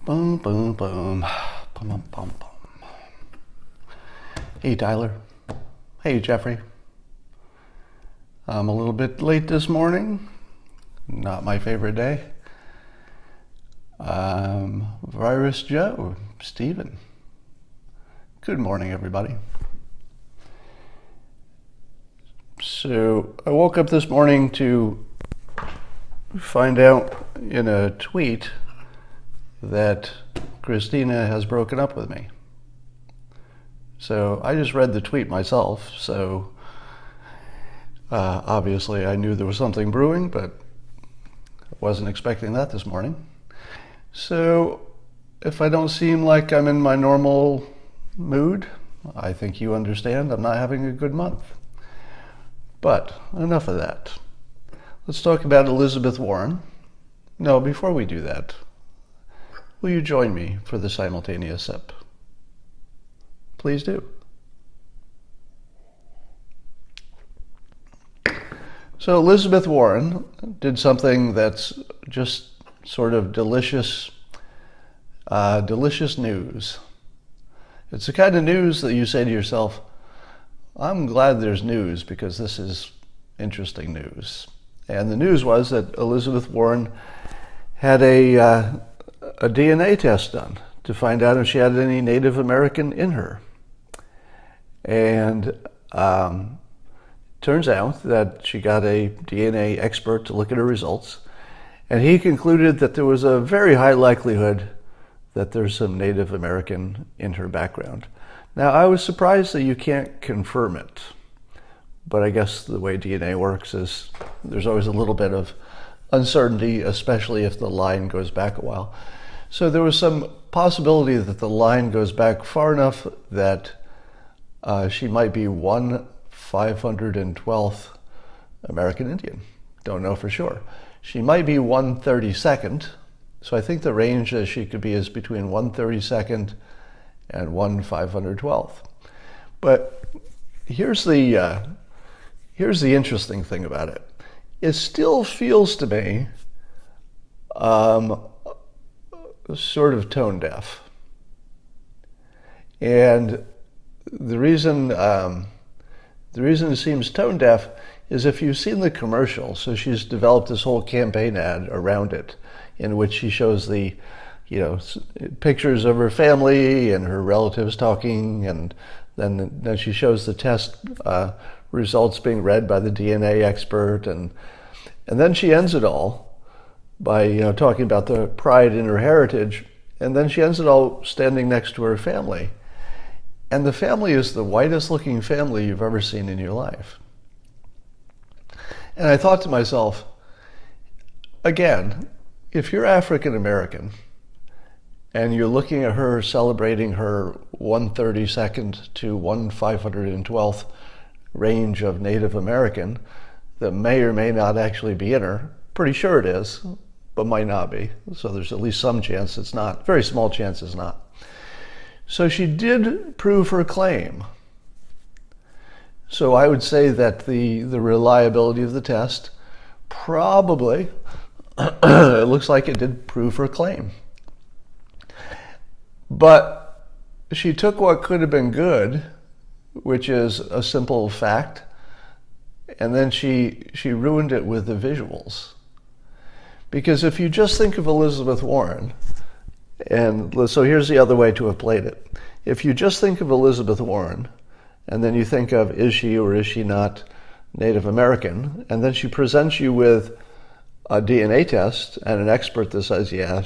Boom, boom, boom. Boom, boom, boom, boom. Hey, Tyler. Hey, Jeffrey. I'm a little bit late this morning. Not my favorite day. Virus Joe, Stephen. Good morning, everybody. So I woke up this morning to find out in a tweet that Christina has broken up with me. So I just read the tweet myself, so obviously I knew there was something brewing, but I wasn't expecting that this morning. So if I don't seem like I'm in my normal mood, I think you understand I'm not having a good month. But enough of that. Let's talk about Elizabeth Warren. No, before we do that, will you join me for the simultaneous sip? Please do. So Elizabeth Warren did something that's just sort of delicious news. It's the kind of news that you say to yourself, I'm glad there's news because this is interesting news. And the news was that Elizabeth Warren had a DNA test done to find out if she had any Native American in her. And turns out that she got a DNA expert to look at her results, and he concluded that there was a very high likelihood that there's some Native American in her background. Now, I was surprised that you can't confirm it, but I guess the way DNA works is there's always a little bit of uncertainty, especially if the line goes back a while. So there was some possibility that the line goes back far enough that she might be 1/512th American Indian. Don't know for sure. She might be 1/32nd. So I think the range that she could be is between 1/32nd and 1/512th. But here's the interesting thing about it. It still feels to me sort of tone deaf. And the reason it seems tone deaf is if you've seen the commercial. So she's developed this whole campaign ad around it, in which she shows the, pictures of her family and her relatives talking, and then she shows the test results being read by the DNA expert, and then she ends it all by talking about the pride in her heritage, and then she ends it all standing next to her family. And the family is the whitest looking family you've ever seen in your life. And I thought to myself, again, if you're African American and you're looking at her celebrating her 1/32nd to 1/512th range of Native American that may or may not actually be in her, pretty sure it is, but might not be. So there's at least some chance it's not, very small chance it's not. So she did prove her claim. So I would say that the reliability of the test probably, it looks like it did prove her claim. But she took what could have been good, which is a simple fact, and then she ruined it with the visuals. Because if you just think of Elizabeth Warren, and so here's the other way to have played it. If you just think of Elizabeth Warren, and then you think of is she or is she not Native American, and then she presents you with a DNA test and an expert that says, yeah,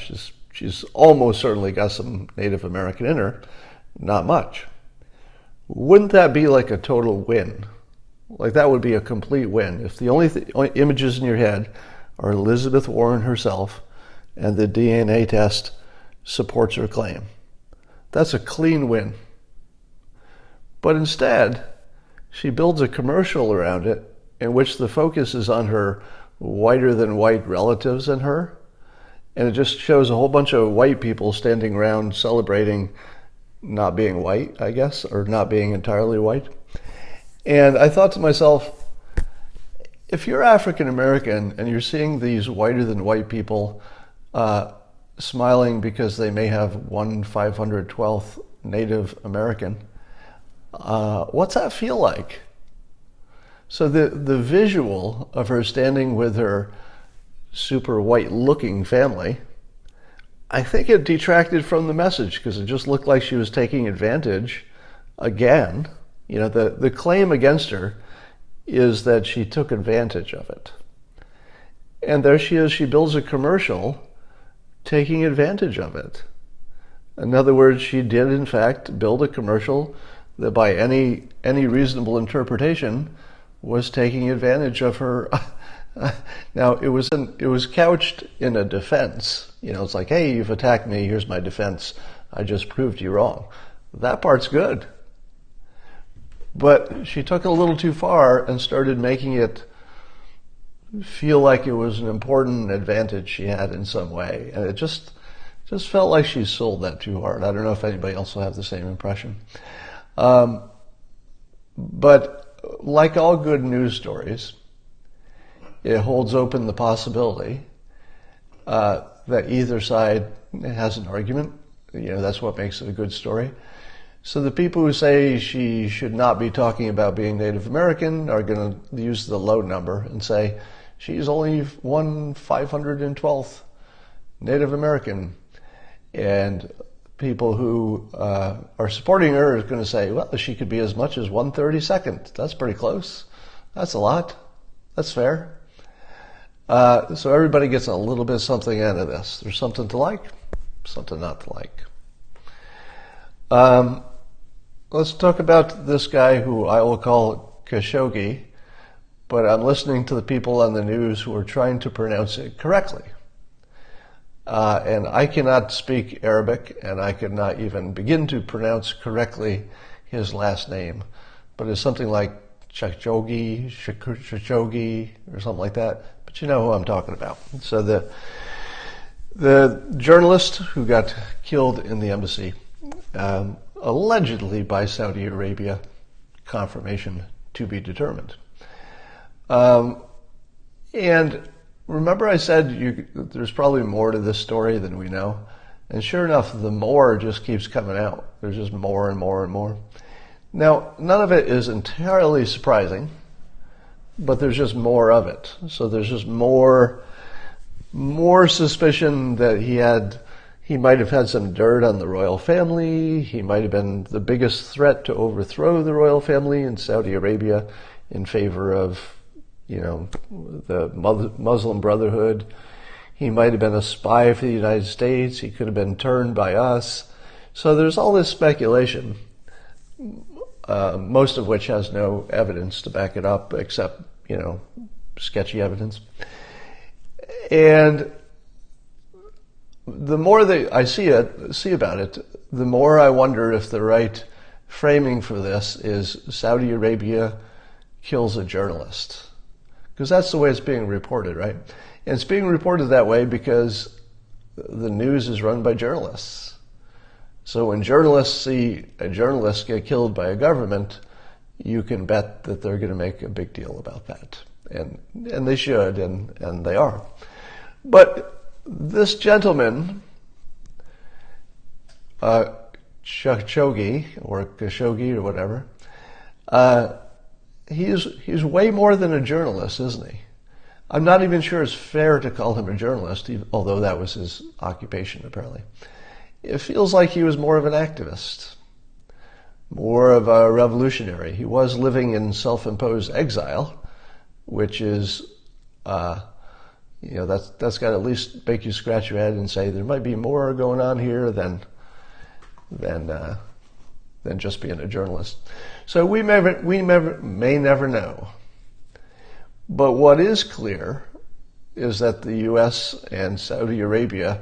she's almost certainly got some Native American in her, not much. Wouldn't that be like a total win? Like that would be a complete win. If the only images in your head are Elizabeth Warren herself and the DNA test supports her claim. That's a clean win. But instead, she builds a commercial around it in which the focus is on her whiter than white relatives and her. And it just shows a whole bunch of white people standing around celebrating not being white, I guess, or not being entirely white. And I thought to myself, if you're African American and you're seeing these whiter than white people smiling because they may have one 512th Native American. What's that feel like? So the visual of her standing with her super white looking family, I think it detracted from the message because it just looked like she was taking advantage again. You know, the claim against her is that she took advantage of it. And there she is, she builds a commercial taking advantage of it. In other words, she did in fact build a commercial that by any reasonable interpretation was taking advantage of her. Now, it was couched in a defense. You know, it's like, hey, you've attacked me, here's my defense. I just proved you wrong. That part's good. But she took it a little too far and started making it feel like it was an important advantage she had in some way. And it just felt like she sold that too hard. I don't know if anybody else will have the same impression. But like all good news stories, it holds open the possibility that either side has an argument. You know, that's what makes it a good story. So the people who say she should not be talking about being Native American are going to use the low number and say she's only one 512th Native American. And people who are supporting her are going to say, well, she could be as much as 1/32nd. That's pretty close. That's a lot. That's fair. So everybody gets a little bit of something out of this. There's something to like, something not to like. Let's talk about this guy who I will call Khashoggi, but I'm listening to the people on the news who are trying to pronounce it correctly. And I cannot speak Arabic, and I could not even begin to pronounce correctly his last name. But it's something like Khashoggi, or something like that. But you know who I'm talking about. So the journalist who got killed in the embassy, allegedly by Saudi Arabia, confirmation to be determined. And remember I said there's probably more to this story than we know. And sure enough, the more just keeps coming out. There's just more and more and more. Now, none of it is entirely surprising, but there's just more of it. So there's just more suspicion that he might have had some dirt on the royal family. He might have been the biggest threat to overthrow the royal family in Saudi Arabia in favor of, you know, the Muslim Brotherhood. He might have been a spy for the United States. He could have been turned by us. So there's all this speculation, most of which has no evidence to back it up, except, you know, sketchy evidence. And the more that I see about it, the more I wonder if the right framing for this is Saudi Arabia kills a journalist. Because that's the way it's being reported, right? And it's being reported that way because the news is run by journalists. So when journalists see a journalist get killed by a government, you can bet that they're going to make a big deal about that. And they should, and they are. But this gentleman, Khashoggi or whatever, he's way more than a journalist, isn't he? I'm not even sure it's fair to call him a journalist, although that was his occupation apparently. It feels like he was more of an activist, more of a revolutionary. He was living in self-imposed exile, which is, you know, that's got to at least make you scratch your head and say there might be more going on here than just being a journalist. So we may never know. But what is clear is that the U.S. and Saudi Arabia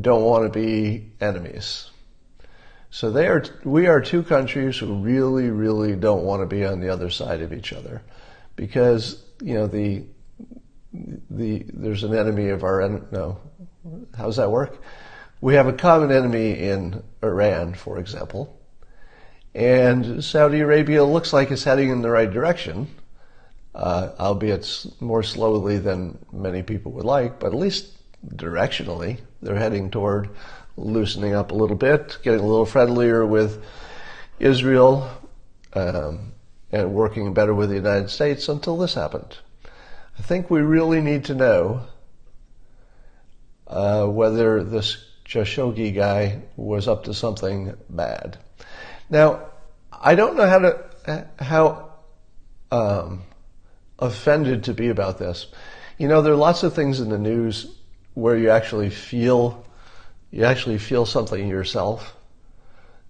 don't want to be enemies. So we are two countries who really, really don't want to be on the other side of each other, because, you know, there's an enemy of our enemy. No, how does that work? We have a common enemy in Iran, for example, and Saudi Arabia looks like it's heading in the right direction, albeit more slowly than many people would like, but at least directionally. They're heading toward loosening up a little bit, getting a little friendlier with Israel, and working better with the United States until this happened. I think we really need to know whether this Khashoggi guy was up to something bad. Now, I don't know how offended to be about this. You know, there are lots of things in the news where you actually feel something yourself.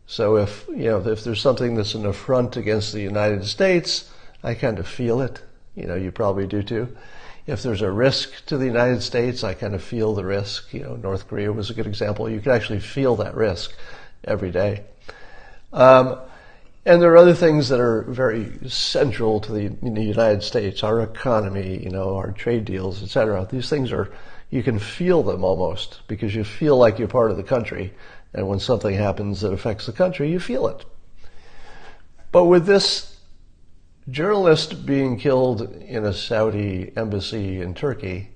So if there's something that's an affront against the United States, I kind of feel it. You know, you probably do too. If there's a risk to the United States, I kind of feel the risk. You know, North Korea was a good example. You can actually feel that risk every day. And there are other things that are very central to the United States, our economy, you know, our trade deals, etc. These things you can feel them almost because you feel like you're part of the country. And when something happens that affects the country, you feel it. But with this journalist being killed in a Saudi embassy in Turkey,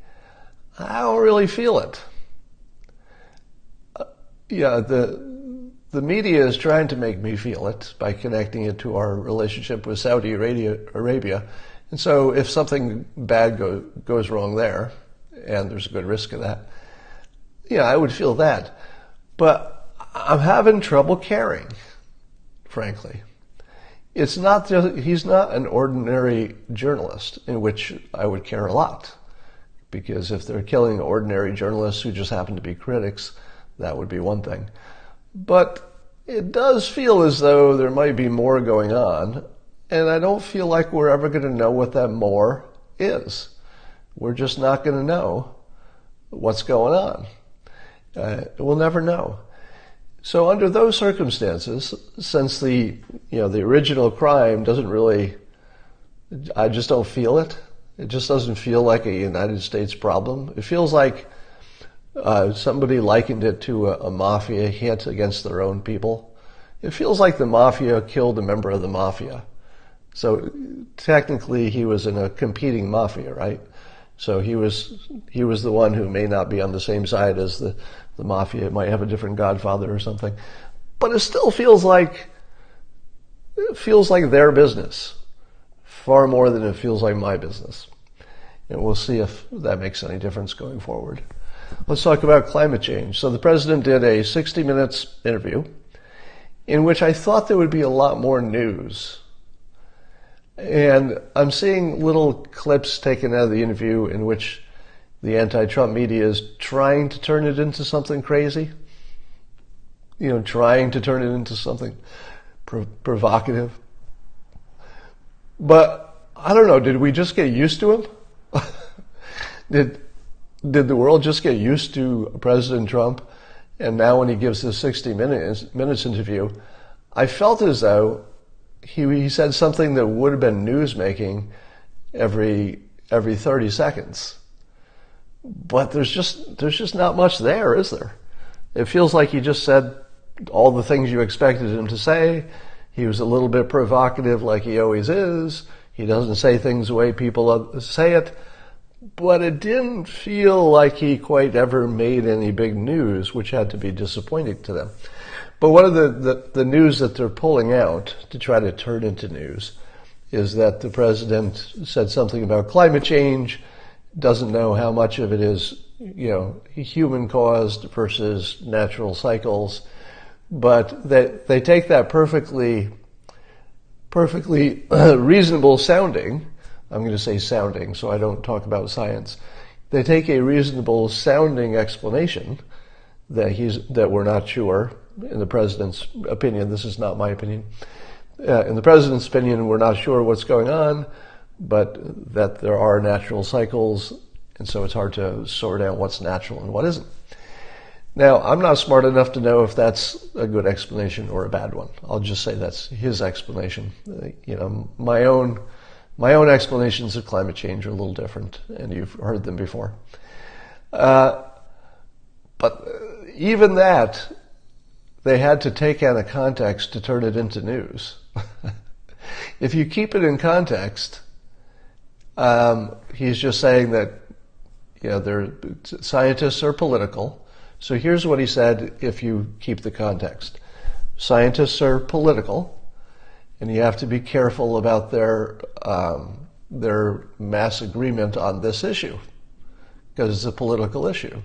I don't really feel it. The media is trying to make me feel it by connecting it to our relationship with Saudi Arabia. And so if something bad goes wrong there, and there's a good risk of that, I would feel that. But I'm having trouble caring, frankly. He's not an ordinary journalist, in which I would care a lot. Because if they're killing ordinary journalists who just happen to be critics, that would be one thing. But it does feel as though there might be more going on, and I don't feel like we're ever going to know what that more is. We're just not going to know what's going on. We'll never know. So under those circumstances, since the original crime doesn't really, I just don't feel it. It just doesn't feel like a United States problem. It feels like somebody likened it to a mafia hit against their own people. It feels like the mafia killed a member of the mafia. So technically he was in a competing mafia, right? So he was the one who may not be on the same side as the mafia. It might have a different godfather or something. But it still feels like their business far more than it feels like my business. And we'll see if that makes any difference going forward. Let's talk about climate change. So the president did a 60 Minutes interview in which I thought there would be a lot more news. And I'm seeing little clips taken out of the interview in which the anti-Trump media is trying to turn it into something crazy. Trying to turn it into something provocative. But I don't know, did we just get used to him? Did the world just get used to President Trump? And now when he gives this 60 minutes interview, I felt as though he said something that would have been news-making every 30 seconds. But there's just not much there, is there? It feels like he just said all the things you expected him to say. He was a little bit provocative like he always is. He doesn't say things the way people say it. But it didn't feel like he quite ever made any big news, which had to be disappointing to them. But one of the news that they're pulling out to try to turn into news is that the president said something about climate change, doesn't know how much of it is, human caused versus natural cycles. But they take that perfectly reasonable sounding, I'm going to say sounding so I don't talk about science. They take a reasonable sounding explanation that we're not sure, in the president's opinion, this is not my opinion, in the president's opinion, we're not sure what's going on, but that there are natural cycles, and so it's hard to sort out what's natural and what isn't. Now, I'm not smart enough to know if that's a good explanation or a bad one. I'll just say that's his explanation. My own explanations of climate change are a little different, and you've heard them before. But even that, they had to take out of context to turn it into news. If you keep it in context, he's just saying that, scientists are political. So here's what he said if you keep the context. Scientists are political, and you have to be careful about their mass agreement on this issue, because it's a political issue.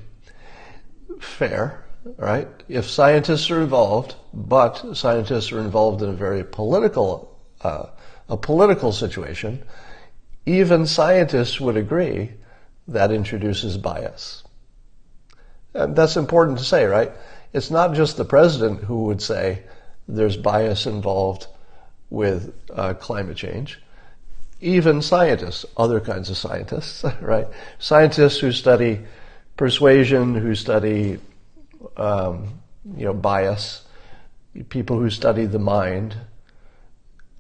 Fair, right? If scientists are involved, but scientists are involved in a very political situation, even scientists would agree that introduces bias. And that's important to say, right? It's not just the president who would say there's bias involved with climate change. Even scientists, other kinds of scientists, right? Scientists who study persuasion, who study bias, people who study the mind,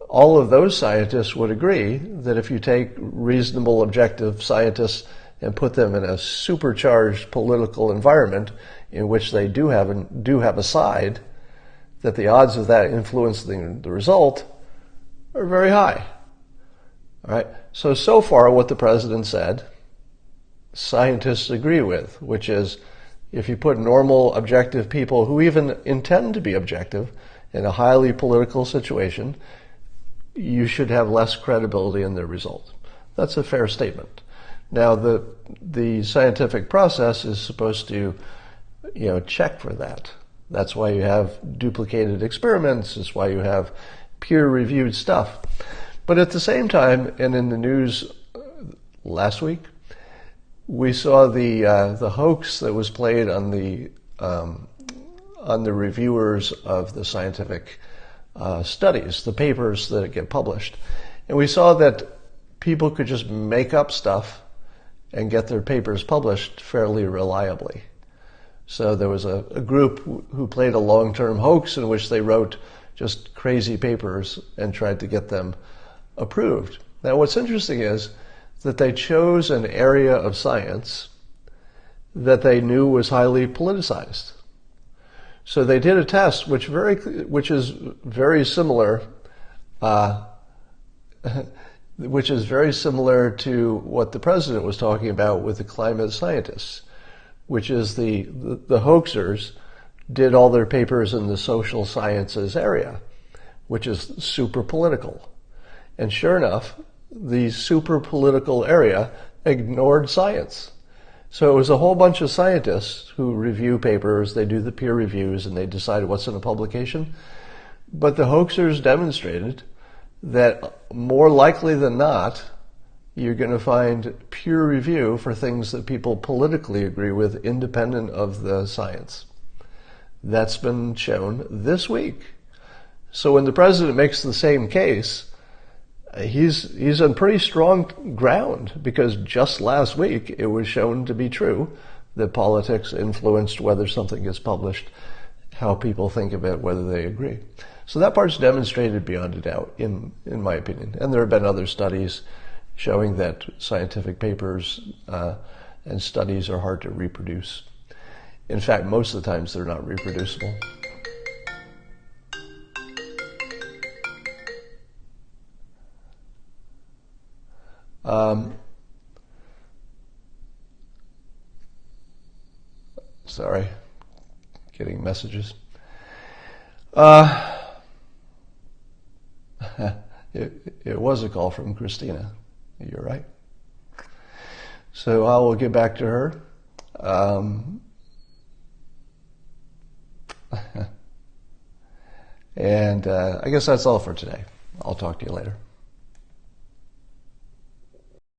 all of those scientists would agree that if you take reasonable, objective scientists and put them in a supercharged political environment in which they do have a side, that the odds of that influencing the result are very high. All right. So far what the president said, scientists agree with, which is if you put normal, objective people who even intend to be objective in a highly political situation, you should have less credibility in their result. That's a fair statement. Now, the scientific process is supposed to, check for that. That's why you have duplicated experiments. It's why you have peer-reviewed stuff. But at the same time, and in the news last week, we saw the hoax that was played on the reviewers of the scientific studies, the papers that get published, and we saw that people could just make up stuff and get their papers published fairly reliably. So there was a group who played a long-term hoax in which they wrote just crazy papers and tried to get them approved. Now, what's interesting is that they chose an area of science that they knew was highly politicized. So they did a test which is very similar to what the president was talking about with the climate scientists, which is the hoaxers did all their papers in the social sciences area, which is super political. And sure enough, the super political area ignored science. So it was a whole bunch of scientists who review papers, they do the peer reviews, and they decide what's in a publication. But the hoaxers demonstrated that more likely than not, you're going to find peer review for things that people politically agree with independent of the science. That's been shown this week. So when the president makes the same case, he's on pretty strong ground, because just last week it was shown to be true that politics influenced whether something gets published, how people think of it, whether they agree. So that part's demonstrated beyond a doubt, in my opinion. And there have been other studies showing that scientific papers and studies are hard to reproduce. In fact, most of the times they're not reproducible. Sorry, getting messages. It was a call from Christina. You're right. So I will get back to her. And I guess that's all for today. I'll talk to you later.